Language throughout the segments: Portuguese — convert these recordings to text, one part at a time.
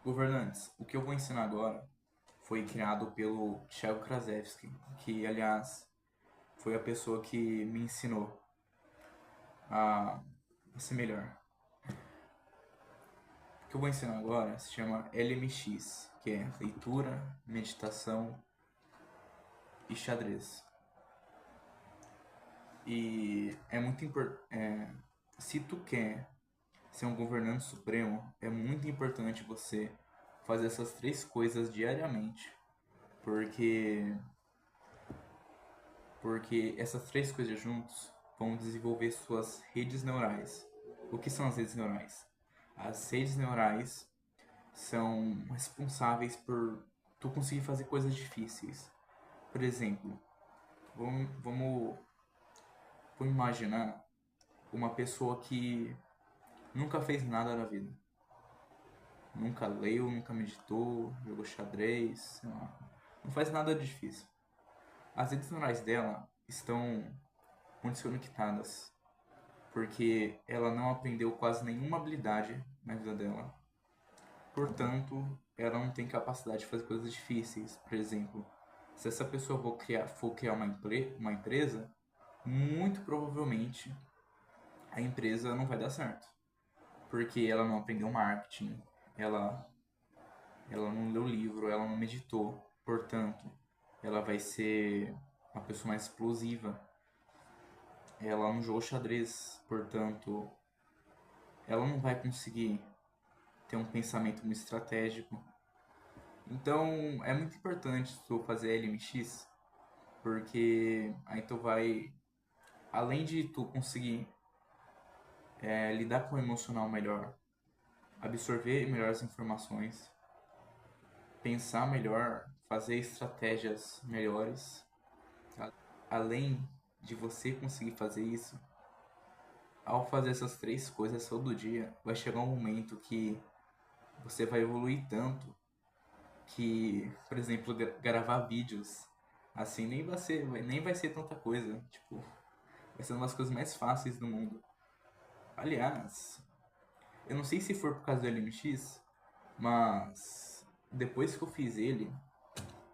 Governantes, o que eu vou ensinar agora foi criado pelo Thiago Krasevski, que, aliás, foi a pessoa que me ensinou a ser melhor. O que eu vou ensinar agora se chama LMX, que é leitura, meditação e xadrez. E é muito importante. Se tu quer ser um governante supremo, é muito importante você fazer essas três coisas diariamente, porque essas três coisas juntos vão desenvolver suas redes neurais. O que são as redes neurais? As redes neurais são responsáveis por tu conseguir fazer coisas difíceis. Por exemplo, vamos imaginar uma pessoa que nunca fez nada na vida. Nunca leu, nunca meditou, jogou xadrez, sei lá. Não faz nada difícil. As redes neurais dela estão muito conectadas, porque ela não aprendeu quase nenhuma habilidade na vida dela. Portanto, ela não tem capacidade de fazer coisas difíceis. Por exemplo, se essa pessoa for criar uma empresa, muito provavelmente a empresa não vai dar certo. Porque ela não aprendeu marketing, ela, ela não leu livro, ela não meditou. Portanto, ela vai ser uma pessoa mais explosiva. Ela não jogou xadrez, portanto, ela não vai conseguir ter um pensamento muito estratégico. Então, é muito importante tu fazer LMX, porque aí tu vai, além de tu conseguir lidar com o emocional melhor, absorver melhor as informações, pensar melhor, fazer estratégias melhores. Além de você conseguir fazer isso, ao fazer essas três coisas todo dia, vai chegar um momento que você vai evoluir tanto que, por exemplo, gravar vídeos assim nem vai ser tanta coisa. Tipo, vai ser uma das coisas mais fáceis do mundo. Aliás, eu não sei se for por causa do LMX, mas depois que eu fiz ele,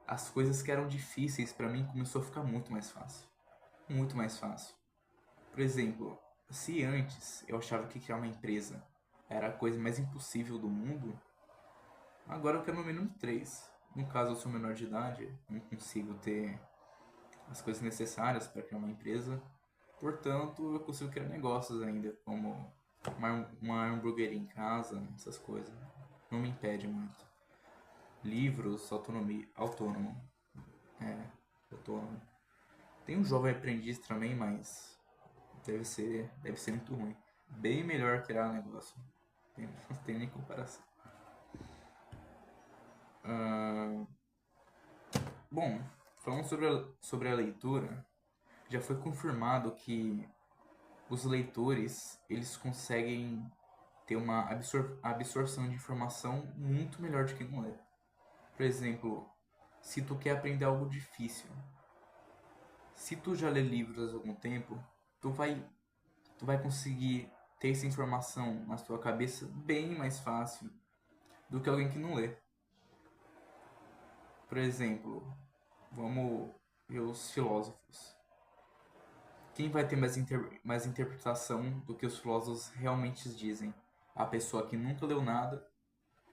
as coisas que eram difíceis pra mim começou a ficar muito mais fácil. Muito mais fácil. Por exemplo, se antes eu achava que criar uma empresa era a coisa mais impossível do mundo, agora eu quero no mínimo três. No caso, eu sou menor de idade, não consigo ter as coisas necessárias para criar uma empresa. Portanto, eu consigo criar negócios ainda, como uma hamburgueria em casa, essas coisas. Não me impede muito. Livros, autonomia, autônomo. É, autônomo. Tem um jovem aprendiz também, mas deve ser muito ruim. Bem melhor criar um negócio. Não tem nem comparação. Ah, bom, falando sobre a leitura, já foi confirmado que os leitores eles conseguem ter uma absorção de informação muito melhor do que não lê. Por exemplo, se tu quer aprender algo difícil, se tu já lê livros há algum tempo, tu vai, tu vai conseguir ter essa informação na sua cabeça bem mais fácil do que alguém que não lê. Por exemplo, vamos ver os filósofos. Quem vai ter mais interpretação do que os filósofos realmente dizem? A pessoa que nunca leu nada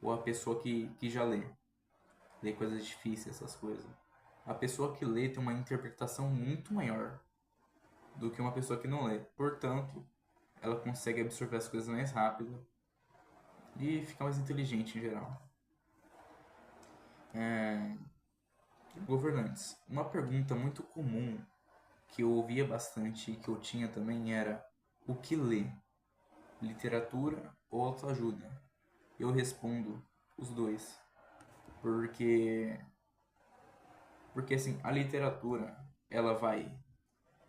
ou a pessoa que já lê? Lê coisas difíceis, essas coisas. A pessoa que lê tem uma interpretação muito maior do que uma pessoa que não lê. Portanto, ela consegue absorver as coisas mais rápido e fica mais inteligente em geral. Governantes. Uma pergunta muito comum que eu ouvia bastante e que eu tinha também era: o que ler? Literatura ou autoajuda? Eu respondo os dois. Porque assim, a literatura, ela vai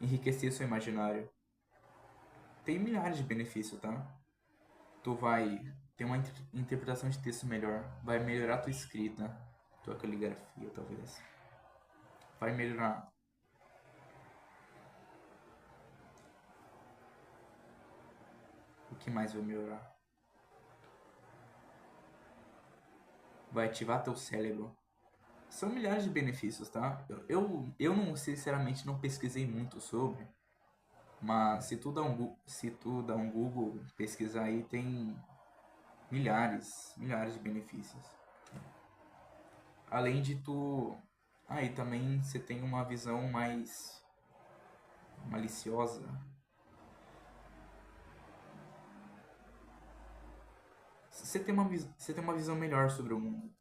enriquecer seu imaginário. Tem milhares de benefícios, tá? Tu vai ter uma interpretação de texto melhor, vai melhorar tua escrita, tua caligrafia, talvez. Vai melhorar. O que mais vai melhorar? vai ativar teu cérebro. São milhares de benefícios, tá? Eu não, sinceramente, não pesquisei muito sobre, mas se tu dá um Google, pesquisar aí, tem milhares de benefícios. Além de tu... Aí também você tem uma visão mais maliciosa. Você tem uma visão melhor sobre o mundo.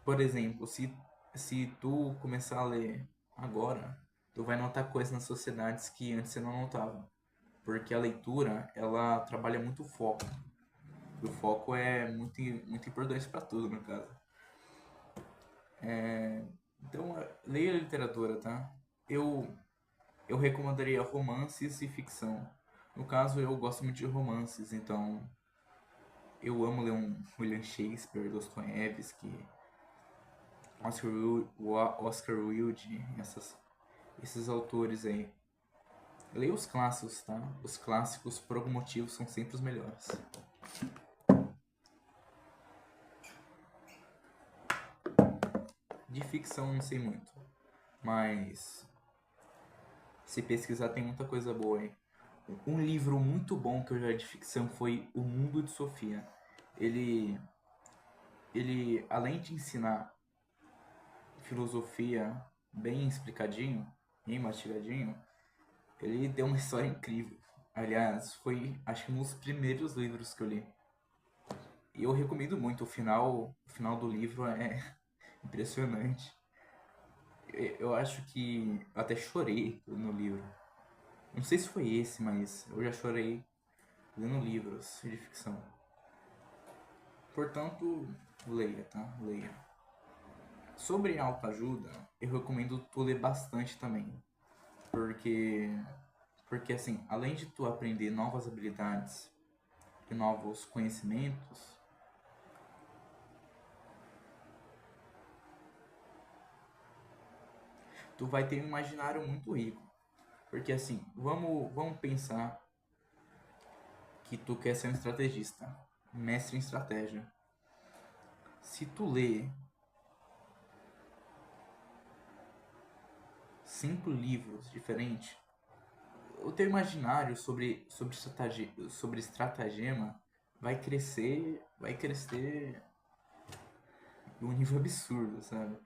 Por exemplo, se tu começar a ler agora, tu vai notar coisas nas sociedades que antes você não notava. Porque a leitura, ela trabalha muito o foco. E o foco é muito importante para tudo, no caso. Então, leia literatura, tá? Eu, eu recomendaria romances e ficção. No caso, eu gosto muito de romances, então eu amo ler um William Shakespeare, Dostoiévski, Oscar Wilde, esses autores aí. Leia os clássicos, tá? Os clássicos, por algum motivo, são sempre os melhores. De ficção, não sei muito. Mas, se pesquisar, tem muita coisa boa aí. Um livro muito bom que eu já li de ficção foi O Mundo de Sofia. Ele, além de ensinar filosofia bem explicadinho, bem mastigadinho, ele deu uma história incrível. Aliás, foi acho que um dos primeiros livros que eu li. E eu recomendo muito, o final do livro é impressionante. Eu acho que eu até chorei no livro. Não sei se foi esse, mas eu já chorei lendo livros de ficção. Portanto, leia, tá? Leia. Sobre autoajuda, eu recomendo tu ler bastante também. Porque, porque assim, além de tu aprender novas habilidades e novos conhecimentos, tu vai ter um imaginário muito rico. Porque assim, vamos pensar que tu quer ser um estrategista, mestre em estratégia. Se tu ler 5 livros diferentes, o teu imaginário sobre estratagema vai crescer de um nível absurdo, sabe?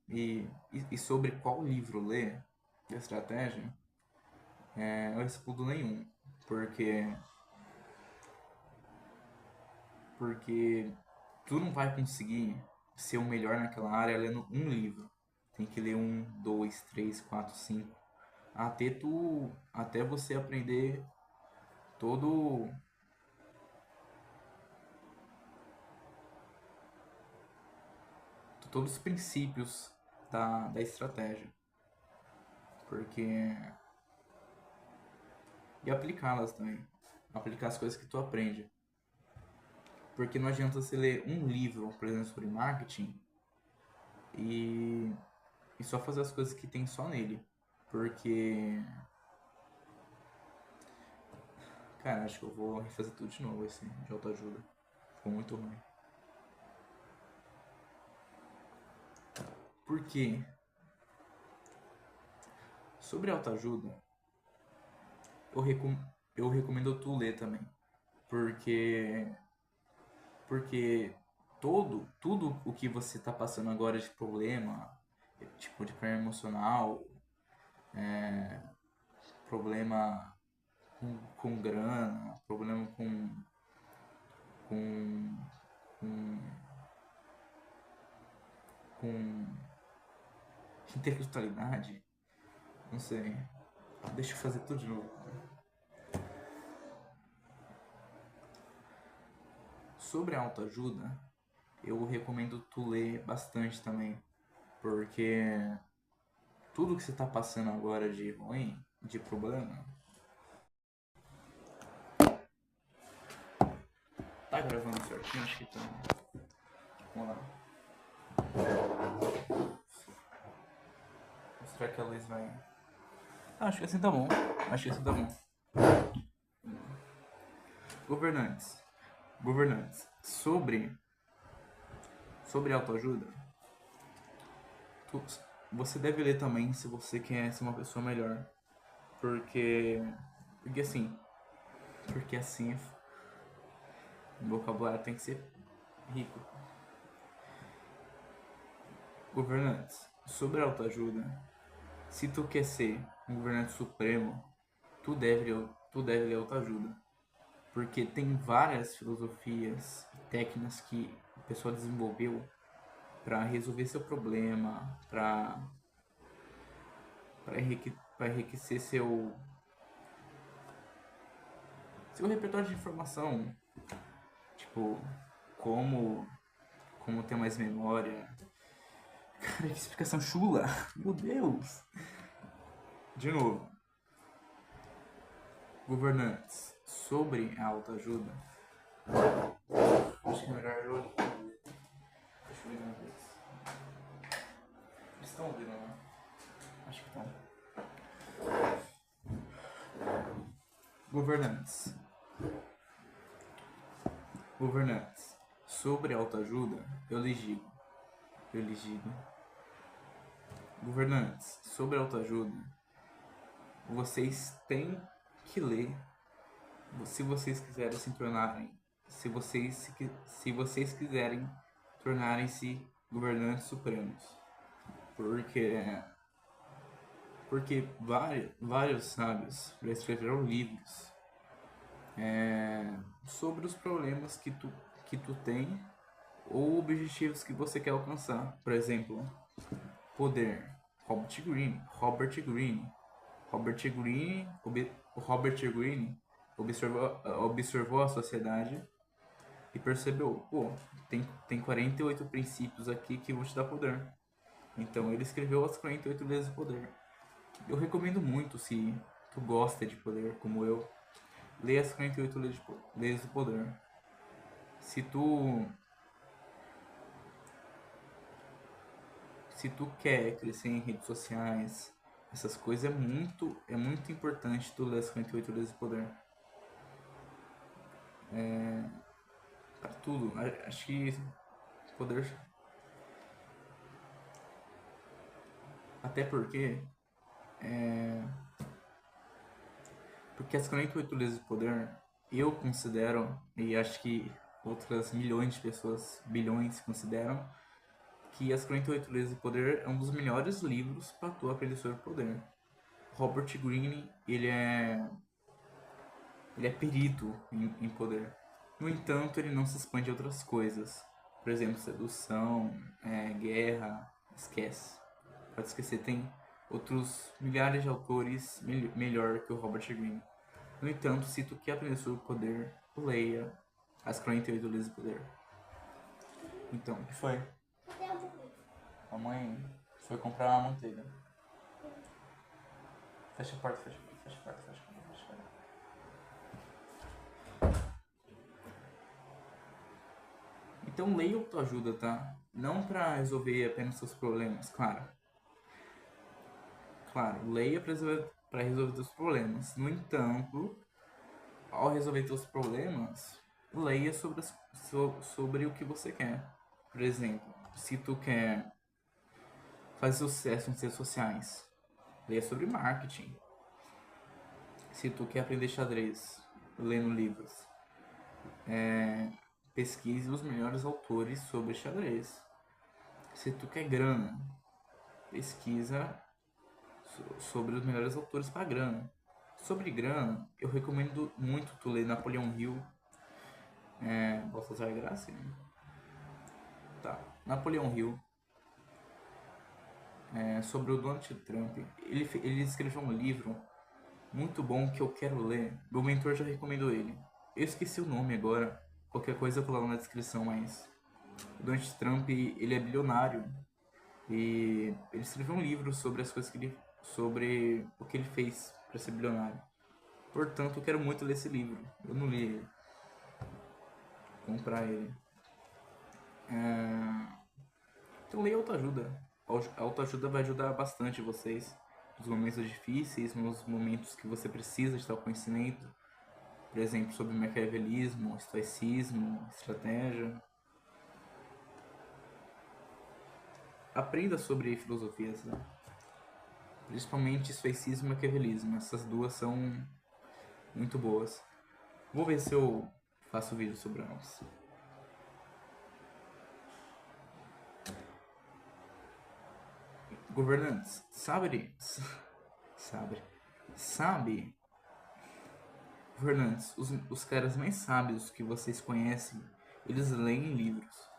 E sobre qual livro ler de estratégia, eu respondo nenhum, porque porque tu não vai conseguir ser o melhor naquela área lendo um livro. Tem que ler 1, 2, 3, 4, 5. Até você aprender todo, todos os princípios da estratégia. Porque. E aplicá-las também. Aplicar as coisas que tu aprende. Porque não adianta você ler um livro, por exemplo, sobre marketing e, e só fazer as coisas que tem só nele. Porque. Cara, acho que eu vou refazer tudo de novo esse de autoajuda. Ficou muito ruim. Porque sobre autoajuda, eu, recom eu recomendo tu ler também. Porque tudo o que você está passando agora de problema, tipo de problema emocional, problema com grana, problema com, com, com intelectualidade, não sei. Deixa eu fazer tudo de novo. Sobre a autoajuda, eu recomendo tu ler bastante também, porque tudo que você está passando agora de ruim, de problema, tá gravando certinho? Acho que tá. Vamos lá. Mostrar que a luz vai. Acho que assim tá bom. Governantes. Governantes. Sobre autoajuda, tu- você deve ler também se você quer ser uma pessoa melhor. Porque. Porque assim. Porque assim. O vocabulário tem que ser rico. Governantes. Sobre autoajuda. Se tu quer ser um governante supremo, tu deve ler autoajuda. Porque tem várias filosofias e técnicas que o pessoal desenvolveu para resolver seu problema, para enriquecer seu repertório de informação, tipo como como ter mais memória. Cara, que explicação chula! Meu Deus! De novo, governantes sobre a autoajuda. Acho que é melhor eu. Deixa eu ver uma vez. Eles estão ouvindo, né? Acho que estão. Governantes. Governantes. Sobre autoajuda, eu lhes digo. Eu lhes digo. Governantes. Sobre autoajuda, vocês têm que ler. Se vocês quiserem se tornarem. Se vocês quiserem tornarem-se governantes supremos. Porque vários sábios já escreveram livros sobre os problemas que tu tem ou objetivos que você quer alcançar. Por exemplo, poder. Robert Greene observou a sociedade e percebeu, pô, tem 48 princípios aqui que vão te dar poder. Então ele escreveu as 48 leis do poder. Eu recomendo muito, se tu gosta de poder, como eu, leia as 48 leis do poder. Se tu quer crescer em redes sociais, essas coisas, é muito importante tu ler as 48 leis do poder. Pra tudo. Acho que poder. Até porque. Porque as 48 leis do poder, eu considero, e acho que outras milhões de pessoas, bilhões, consideram, que as 48 leis do poder é um dos melhores livros para tu aprender sobre poder. Robert Greene, ele é perito em poder. No entanto, ele não se expande a outras coisas. Por exemplo, sedução, guerra, esquece. Pode esquecer, tem outros milhares de autores melhor que o Robert Greene. No entanto, se tu quer aprender sobre poder, leia as 48 leis do poder. Então, o que foi? A mãe foi comprar uma manteiga. Fecha a porta, fecha a porta, fecha a porta, fecha a porta, fecha a porta. Então leia autoajuda, tá? Não pra resolver apenas seus problemas, claro. Claro, leia pra resolver seus problemas. No entanto, ao resolver seus problemas, leia sobre o que você quer. Por exemplo, se tu quer fazer sucesso nas redes sociais, leia sobre marketing. Se tu quer aprender xadrez, lendo livros, pesquise os melhores autores sobre xadrez. Se tu quer grana, pesquisa sobre os melhores autores para grana. Sobre grana, eu recomendo muito tu ler Napoleão Hill, Balthazar Graci, né? Tá, Napoleão Hill, sobre o Donald Trump. Ele escreveu um livro muito bom que eu quero ler. Meu mentor já recomendou ele. Eu esqueci o nome agora. Qualquer coisa eu coloco na descrição, mas o Donald Trump, ele é bilionário e ele escreveu um livro sobre as coisas sobre o que ele fez para ser bilionário. Portanto, eu quero muito ler esse livro. Eu não li ele. Comprar ele. Então leia autoajuda. A autoajuda vai ajudar bastante vocês nos momentos difíceis, nos momentos que você precisa de tal conhecimento. por exemplo, sobre maquiavelismo, estoicismo, estratégia. Aprenda sobre filosofias, né? Principalmente estoicismo e maquiavelismo. Essas duas são muito boas. Vou ver se eu faço vídeo sobre elas. Governantes, sabe, governantes, os caras mais sábios que vocês conhecem, eles leem livros.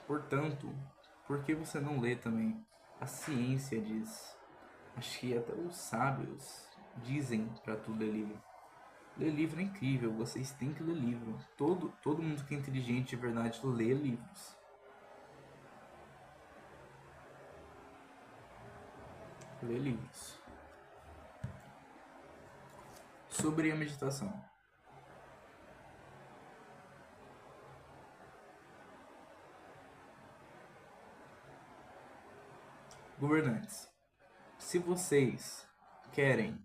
Portanto, por que você não lê também? A ciência diz. Acho que até os sábios dizem para tu ler livro. Ler livro é incrível, vocês têm que ler livro. Todo mundo que é inteligente de verdade lê livros. Lê livros. Sobre a meditação. Governantes, se vocês querem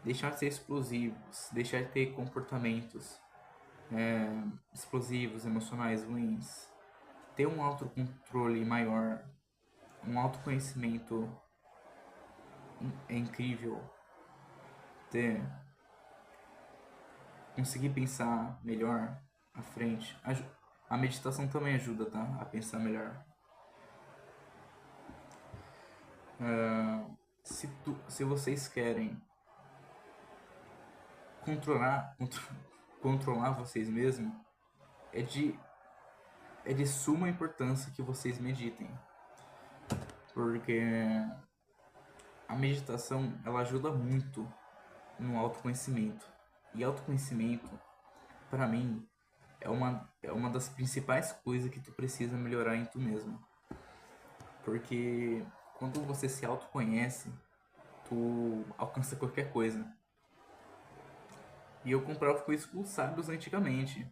deixar de ser explosivos, deixar de ter comportamentos explosivos, emocionais ruins, ter um autocontrole maior, um autoconhecimento é incrível, ter conseguir pensar melhor à frente. A meditação também ajuda, tá? A pensar melhor. Se vocês querem controlar vocês mesmos, é de suma importância que vocês meditem. Porque a meditação, ela ajuda muito no autoconhecimento. E autoconhecimento, para mim, é uma das principais coisas que tu precisa melhorar em tu mesmo. Porque quando você se autoconhece, tu alcança qualquer coisa. E eu comprovo com isso com os sábios antigamente.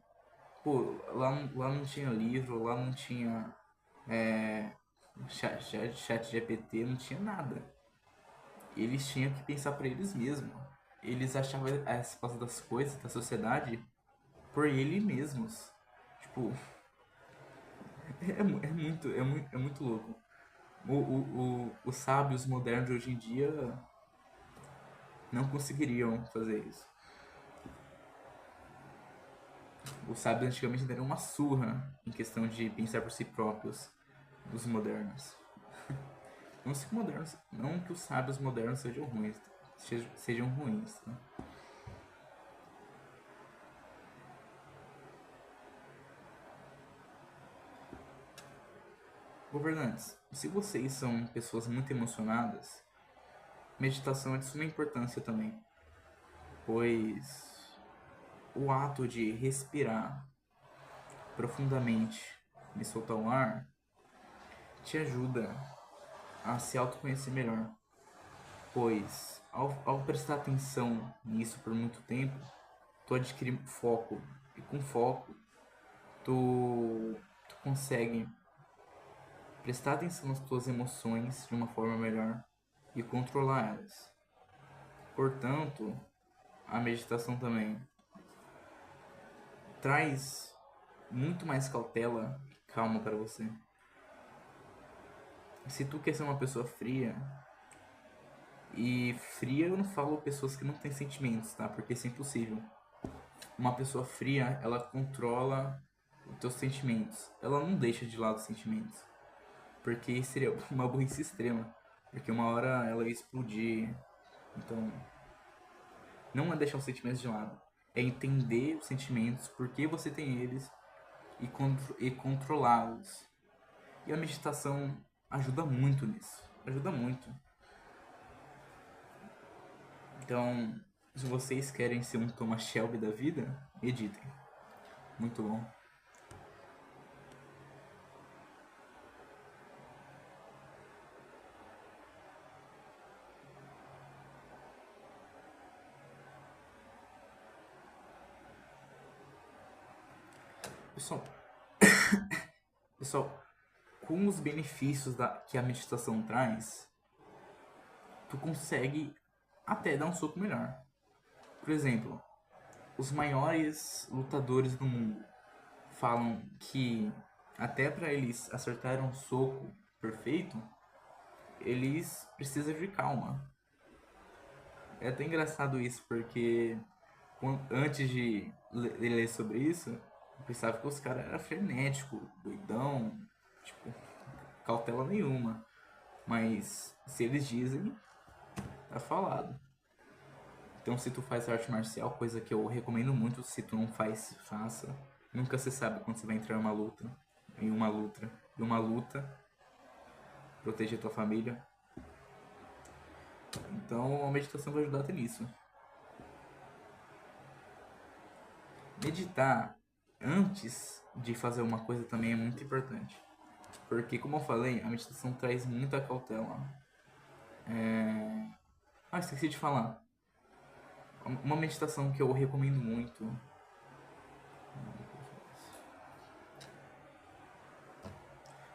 Pô, lá não tinha livro, lá não tinha chat GPT, não tinha nada. Eles tinham que pensar por eles mesmos. Eles achavam a resposta das coisas, da sociedade, por eles mesmos. Tipo, é muito louco. Os sábios modernos de hoje em dia não conseguiriam fazer isso. Os sábios antigamente deram uma surra em questão de pensar por si próprios dos modernos. Não que os sábios modernos sejam ruins, sejam ruins, tá? Governantes, se vocês são pessoas muito emocionadas, meditação é de suma importância também, pois o ato de respirar profundamente e soltar o ar te ajuda a se autoconhecer melhor, pois ao prestar atenção nisso por muito tempo, tu adquire foco, e com foco tu consegue prestar atenção nas tuas emoções de uma forma melhor e controlar elas. Portanto, a meditação também traz muito mais cautela e calma para você. Se tu quer ser uma pessoa fria, e fria eu não falo pessoas que não têm sentimentos, tá? Porque isso é impossível. Uma pessoa fria, ela controla os teus sentimentos. Ela não deixa de lado os sentimentos. Porque seria uma burrice extrema. Porque uma hora ela ia explodir. Então, não é deixar os sentimentos de lado. É entender os sentimentos, por que você tem eles e controlá-los. E a meditação ajuda muito nisso. Ajuda muito. Então, se vocês querem ser um Thomas Shelby da vida, meditem. Muito bom. Pessoal, pessoal, com os benefícios que a meditação traz, tu consegue até dar um soco melhor. Por exemplo, os maiores lutadores do mundo falam que até para eles acertarem um soco perfeito, eles precisam de calma. É até engraçado isso, porque antes de ler sobre isso, eu pensava que os caras eram frenéticos, doidão, tipo, cautela nenhuma. Mas se eles dizem, tá falado. Então se tu faz arte marcial, coisa que eu recomendo muito, se tu não faz, faça. Nunca se sabe quando você vai entrar em uma luta, proteger tua família. Então a meditação vai ajudar até nisso. Meditar antes de fazer uma coisa também é muito importante. Porque, como eu falei, a meditação traz muita cautela. Esqueci de falar. Uma meditação que eu recomendo muito.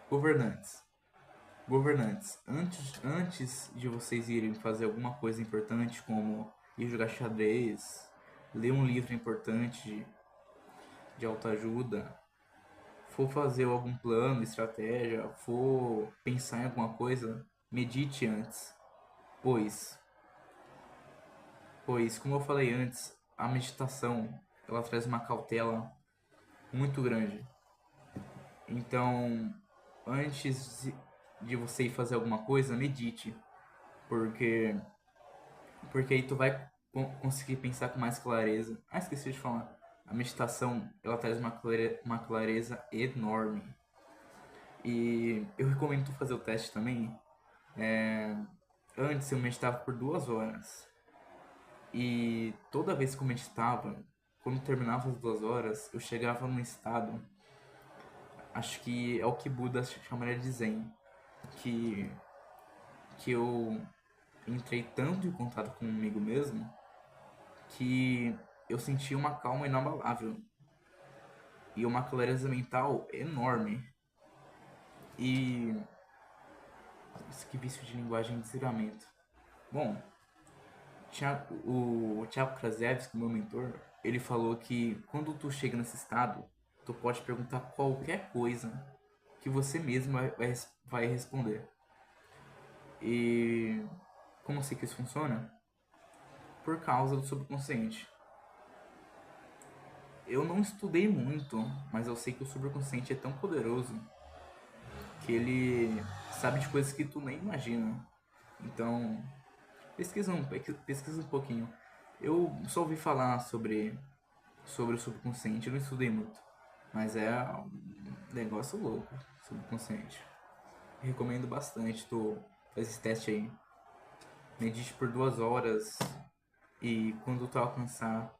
Governantes. Governantes. Antes de vocês irem fazer alguma coisa importante, como ir jogar xadrez, ler um livro importante de autoajuda, for fazer algum plano, estratégia, for pensar em alguma coisa, medite antes. Pois, como eu falei antes, a meditação ela traz uma cautela muito grande. Então, antes de você ir fazer alguma coisa, medite, porque aí tu vai conseguir pensar com mais clareza. Esqueci de falar. A meditação ela traz uma clareza enorme. E eu recomendo tu fazer o teste também. Antes eu meditava por 2 horas. E toda vez que eu meditava, quando terminava as 2 horas, eu chegava num estado, acho que é o que Buda chamaria de Zen, que eu entrei tanto em contato comigo mesmo, que eu senti uma calma inabalável e uma clareza mental enorme. E que vício de linguagem de desligamento. Bom, o Thiago Krasevski, meu mentor, ele falou que quando tu chega nesse estado, tu pode perguntar qualquer coisa que você mesmo vai responder. E como eu sei que isso funciona? Por causa do subconsciente. Eu não estudei muito, mas eu sei que o subconsciente é tão poderoso que ele sabe de coisas que tu nem imagina. Então, pesquisa um pouquinho. Eu só ouvi falar sobre o subconsciente, eu não estudei muito. Mas é um negócio louco, subconsciente. Recomendo bastante tu fazer esse teste aí. Medite por 2 horas e quando tu alcançar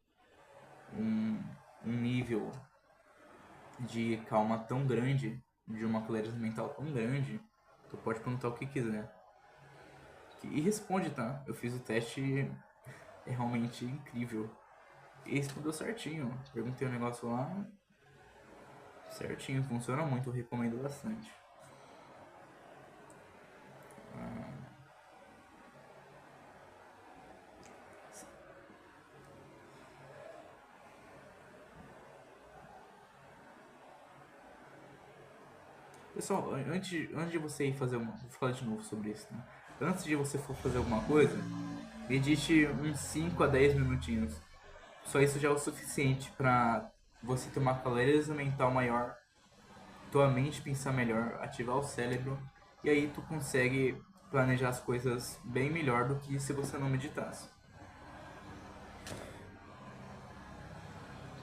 um nível de calma tão grande, de uma clareza mental tão grande, tu pode perguntar o que quiser. E responde, tá? Eu fiz o teste, é realmente incrível. E respondeu certinho. Perguntei o negócio lá, certinho, funciona muito, eu recomendo bastante. Pessoal, antes de você ir fazer vou falar de novo sobre isso, né? Antes de você for fazer alguma coisa, medite uns 5 a 10 minutinhos. Só isso já é o suficiente para você ter uma clareza mental maior, tua mente pensar melhor, ativar o cérebro, e aí tu consegue planejar as coisas bem melhor do que se você não meditasse.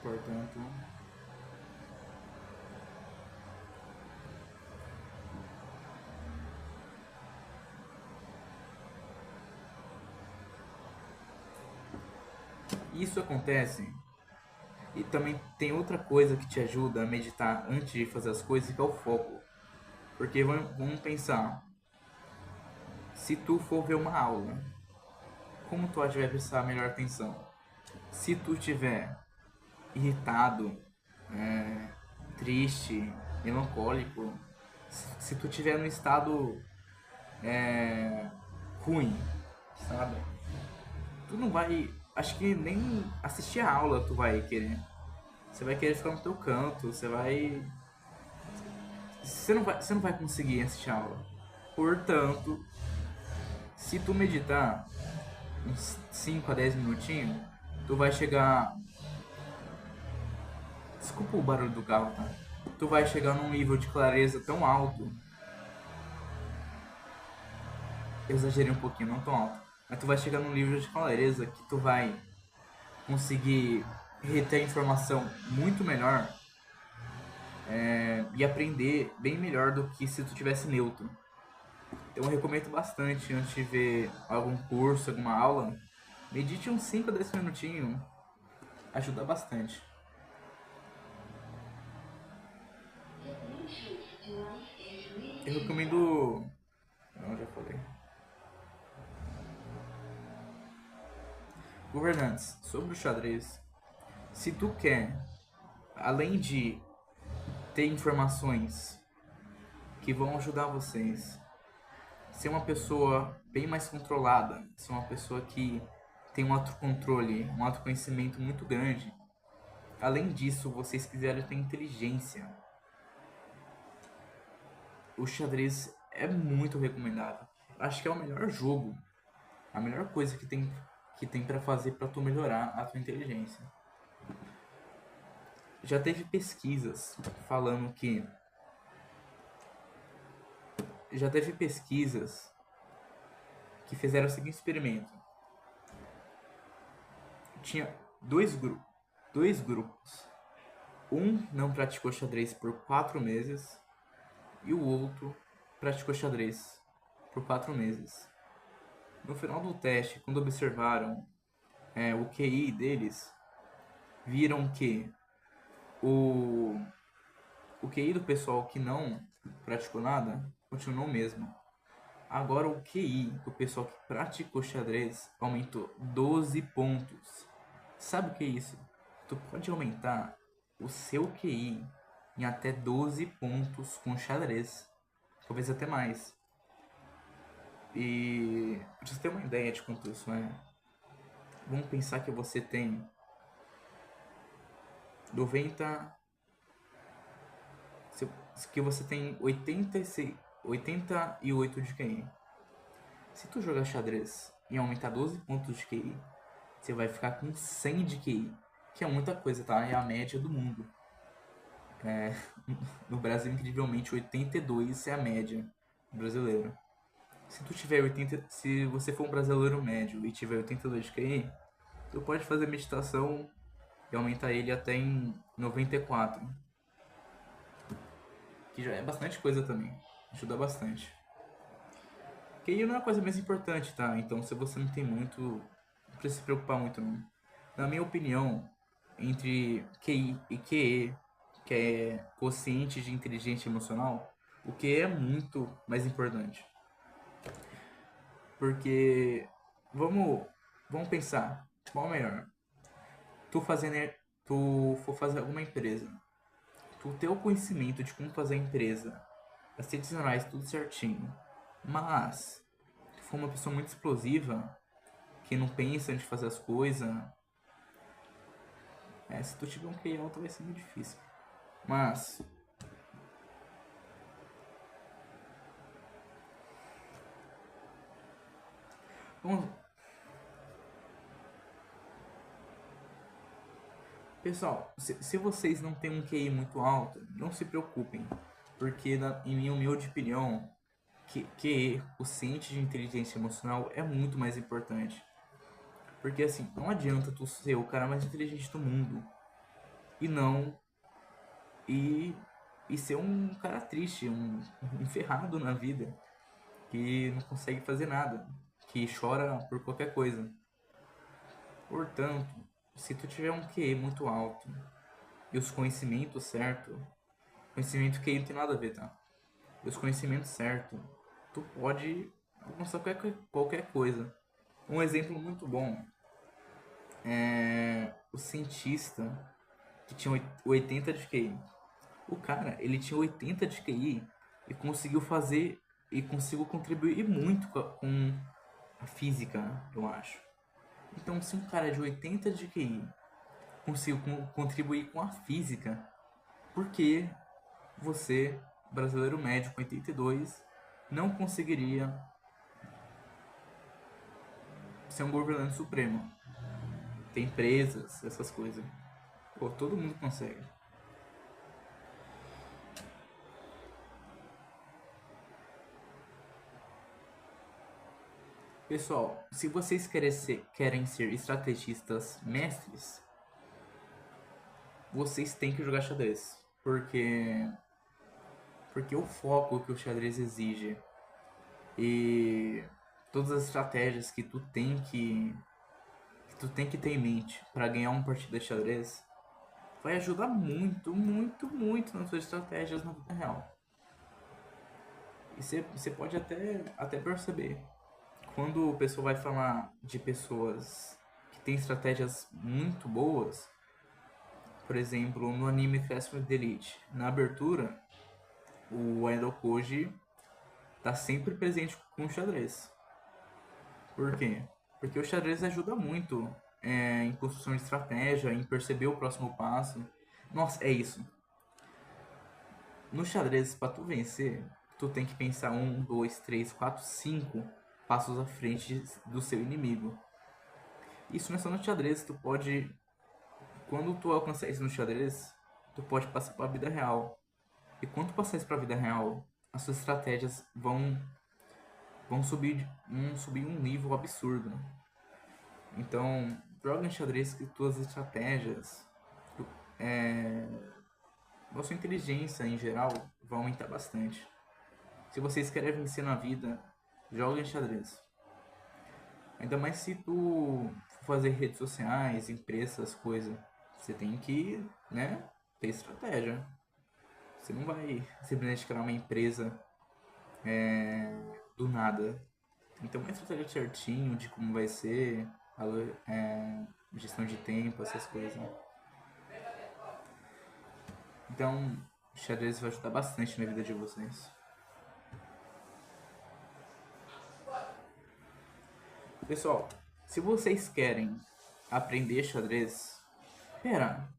Portanto, isso acontece. E também tem outra coisa que te ajuda a meditar antes de fazer as coisas, que é o foco. Porque vamos pensar, se tu for ver uma aula, como tu vai prestar melhor atenção? Se tu estiver irritado, triste, melancólico, se tu estiver num estado ruim, sabe? Tu não vai acho que nem assistir a aula tu vai querer. Você vai querer ficar no teu canto, você não vai conseguir assistir a aula. Portanto, se tu meditar uns 5 a 10 minutinhos, tu vai chegar. Desculpa o barulho do carro, tá? Tu vai chegar num nível de clareza tão alto. Eu exagerei um pouquinho, não tão alto. Mas tu vai chegar num nível de clareza que tu vai conseguir reter a informação muito melhor, e aprender bem melhor do que se tu tivesse neutro. Então eu recomendo bastante antes de ver algum curso, alguma aula, medite uns 5 a 10 minutinhos, ajuda bastante. Eu recomendo. Não, já falei. Governantes, sobre o xadrez. Se tu quer, além de ter informações que vão ajudar vocês, ser uma pessoa bem mais controlada, ser uma pessoa que tem um autocontrole, um autoconhecimento muito grande. Além disso, vocês quiserem ter inteligência, o xadrez é muito recomendável. Acho que é o melhor jogo, a melhor coisa que tem para fazer para tu melhorar a tua inteligência. Já teve pesquisas falando que já teve pesquisas que fizeram o seguinte experimento. Tinha dois grupos. Um não praticou xadrez por 4 meses e o outro praticou xadrez por 4 meses. No final do teste, quando observaram o QI deles, viram que o, o QI do pessoal que não praticou nada continuou o mesmo. Agora o QI do pessoal que praticou xadrez aumentou 12 pontos. Sabe o que é isso? Tu pode aumentar o seu QI em até 12 pontos com xadrez. Talvez até mais. E pra você ter uma ideia de quanto isso é, vamos pensar que você tem 90. Que você tem 88 de QI. Se tu jogar xadrez e aumentar 12 pontos de QI, você vai ficar com 100 de QI. Que é muita coisa, tá? É a média do mundo. No Brasil, incrivelmente, 82 é a média brasileira. Se você for um brasileiro médio e tiver 82 de QI, tu pode fazer meditação e aumentar ele até em 94. Que já é bastante coisa também. Ajuda bastante. QI não é a coisa mais importante, tá? Então, se você não tem muito, não precisa se preocupar muito, não. Na minha opinião, entre QI e QE, que é quociente de inteligência emocional, o QE é muito mais importante. Porque, vamos pensar, qual é o melhor? Tu for fazer alguma empresa, tu ter o conhecimento de como fazer a empresa, as redes sociais, tudo certinho, mas tu for uma pessoa muito explosiva, que não pensa antes de fazer as coisas, se tu tiver um QI alto vai ser muito difícil. Mas vamos, pessoal, se vocês não têm um QI muito alto, não se preocupem, porque em minha humilde opinião, QE, o ciente de inteligência emocional, é muito mais importante. Porque assim, não adianta tu ser o cara mais inteligente do mundo e não e, e ser um cara triste, um ferrado na vida, que não consegue fazer nada, que chora por qualquer coisa. Portanto, se tu tiver um QE muito alto e os conhecimentos certos, conhecimento QI não tem nada a ver, tá? E os conhecimentos certos, tu pode alcançar qualquer coisa. Um exemplo muito bom é o cientista que tinha 80 de QI. O cara, ele tinha 80 de QI e conseguiu contribuir muito com a física, eu acho. Então, se um cara de 80 de QI conseguiu contribuir com a física, por que você, brasileiro médio com 82, não conseguiria ser um governante supremo? Tem empresas, essas coisas. Pô, todo mundo consegue. Pessoal, se vocês querem ser estrategistas mestres, vocês têm que jogar xadrez. Porque o foco que o xadrez exige e todas as estratégias que tu tem que ter em mente para ganhar uma partida de xadrez vai ajudar muito, muito, muito nas suas estratégias na vida real. E você pode até perceber. Quando o pessoal vai falar de pessoas que têm estratégias muito boas, por exemplo, no anime Classroom Elite, na abertura, o Endo Koji tá sempre presente com o xadrez. Por quê? Porque o xadrez ajuda muito em construção de estratégia, em perceber o próximo passo. Nossa, é isso. No xadrez, para tu vencer, tu tem que pensar 1, 2, 3, 4, 5 passos à frente do seu inimigo. Isso não é só no xadrez, tu pode. Quando tu alcançar isso no xadrez, tu pode passar para a vida real. E quando tu passar isso para a vida real, as suas estratégias vão subir um nível absurdo. Então, joga em xadrez que tuas estratégias, é, a sua inteligência em geral, vai aumentar bastante. Se vocês querem vencer na vida, joga em xadrez. Ainda mais se tu for fazer redes sociais, empresas, coisas. Você tem que, né, ter estratégia. Você não vai simplesmente criar uma empresa do nada. Tem que ter uma estratégia certinho de como vai ser, gestão de tempo, essas coisas. Então, o xadrez vai ajudar bastante na vida de vocês. Pessoal, se vocês querem aprender xadrez... Pera,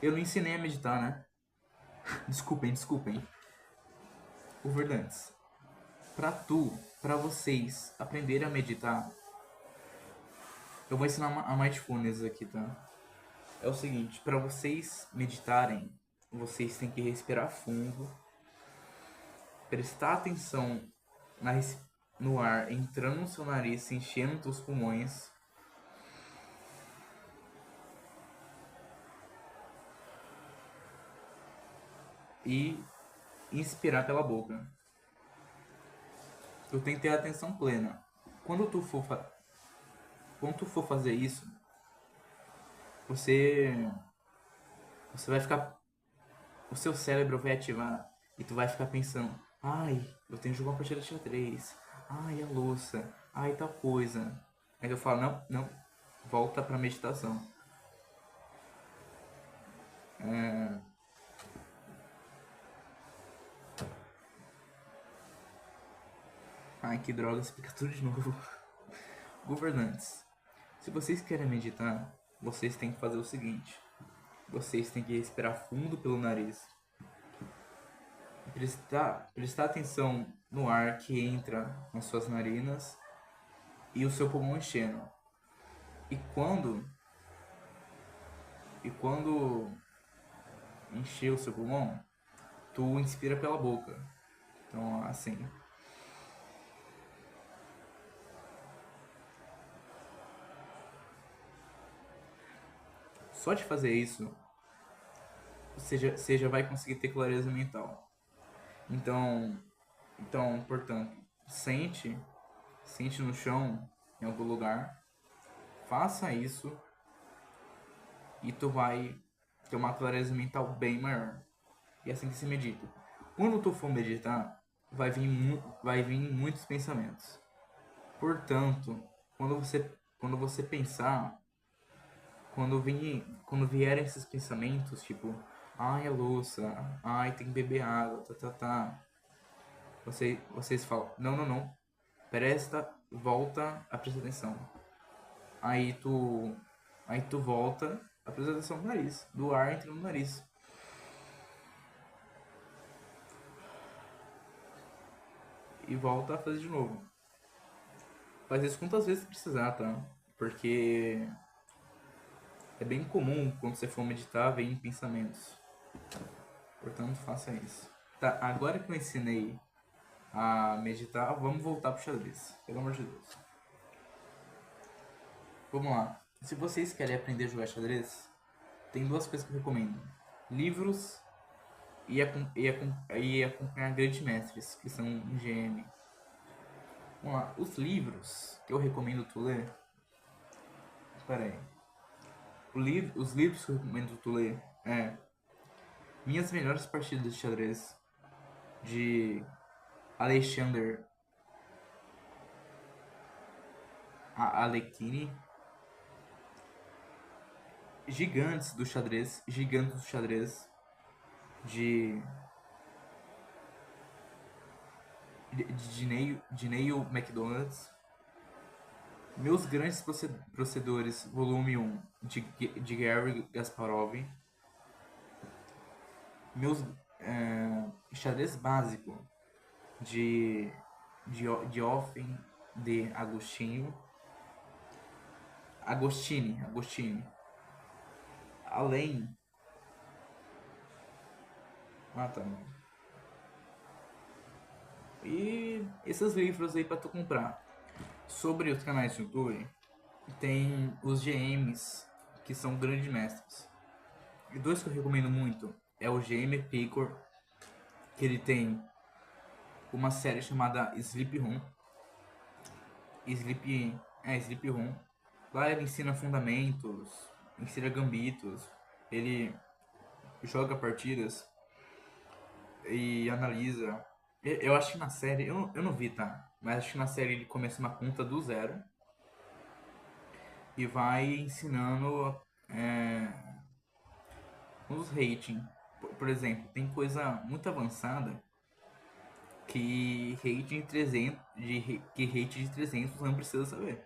eu não ensinei a meditar, né? Desculpem. Governantes, pra vocês aprenderem a meditar, eu vou ensinar a mindfulness aqui, tá? É o seguinte, pra vocês meditarem, vocês têm que respirar fundo, prestar atenção no ar entrando no seu nariz, enchendo os pulmões. E inspirar pela boca. Tu tem que ter atenção plena. Quando tu for fazer isso, você vai ficar, o seu cérebro vai ativar e tu vai ficar pensando: ai, eu tenho que jogar uma partida de xadrez, ai, a louça, ai, tal coisa. Aí eu falo: não, volta pra meditação. Ai, que droga, explica tudo de novo. Governantes, se vocês querem meditar, vocês têm que fazer o seguinte: vocês têm que respirar fundo pelo nariz, prestar atenção no ar que entra nas suas narinas e o seu pulmão enchendo. E quando encher o seu pulmão, tu inspira pela boca. Então, assim. Só de fazer isso, você já vai conseguir ter clareza mental. Então, portanto, sente no chão, em algum lugar, faça isso e tu vai ter uma clareza mental bem maior. E é assim que se medita. Quando tu for meditar, vai vir muitos pensamentos. Portanto, quando você pensar, quando vierem esses pensamentos, tipo, ai, a louça, ai, tem que beber água, vocês falam: não, volta a prestar atenção. Aí tu, aí tu volta a prestar atenção no nariz. Do ar entra no nariz. E volta a fazer de novo. Faz isso quantas vezes precisar, tá? Porque é bem comum quando você for meditar, vem pensamentos. Portanto, faça isso. Tá, agora que eu ensinei a meditar, vamos voltar pro xadrez. Pelo amor de Deus. Vamos lá. Se vocês querem aprender a jogar xadrez, tem duas coisas que eu recomendo. Livros e acompanhar grandes mestres, que são GM. Vamos lá. Os livros que eu recomendo tu ler... Pera aí. Os livros que eu recomendo tu ler é Minhas Melhores Partidas de Xadrez, de Alexander Alekhine. Gigantes do Xadrez, de Neil McDonald's. Meus Grandes Procedores, volume 1, de Gary Kasparov. Meus Xadrez Básico, de Offen de Agostini. Além... Ah, tá. E esses livros aí pra tu comprar. Sobre os canais do YouTube, tem os GMs, que são grandes mestres. E dois que eu recomendo muito é o GM Picor, que ele tem uma série chamada Sleep Room. Sleep Room. Lá ele ensina fundamentos, ensina gambitos, ele joga partidas e analisa. Eu acho que na série, eu não vi, tá? Mas acho que na série ele começa uma conta do zero e vai ensinando os rating. Por exemplo, tem coisa muito avançada que rating de 300 não precisa saber.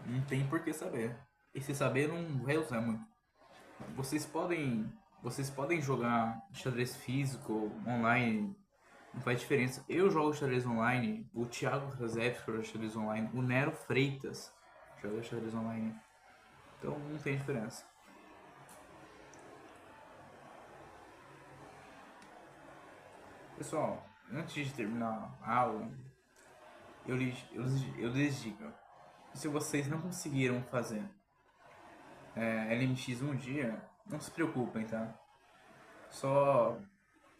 Não tem por que saber. E se saber, não vai usar muito. Vocês podem jogar xadrez físico, online, não faz diferença. Eu jogo xadrez online, o Thiago Krasevski joga xadrez online, o Nero Freitas joga xadrez online. Então não tem diferença. Pessoal, antes de terminar a aula, eu lhes digo, se vocês não conseguiram fazer LMX um dia, não se preocupem, tá? Só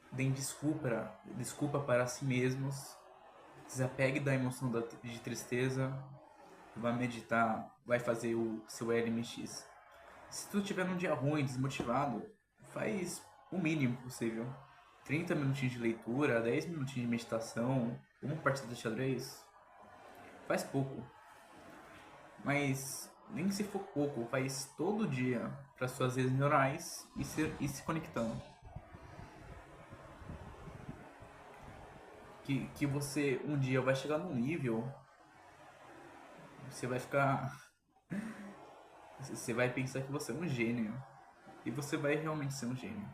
deem desculpa para si mesmos, desapegue da emoção de tristeza, vai meditar, vai fazer o seu LMX. Se tu tiver num dia ruim, desmotivado, faz o mínimo possível. 30 minutinhos de leitura, 10 minutinhos de meditação, uma partida de xadrez, faz pouco. Mas nem se for pouco, faz todo dia para suas redes neurais e se conectando. Que você um dia vai chegar num nível, você vai ficar... Você vai pensar que você é um gênio. E você vai realmente ser um gênio.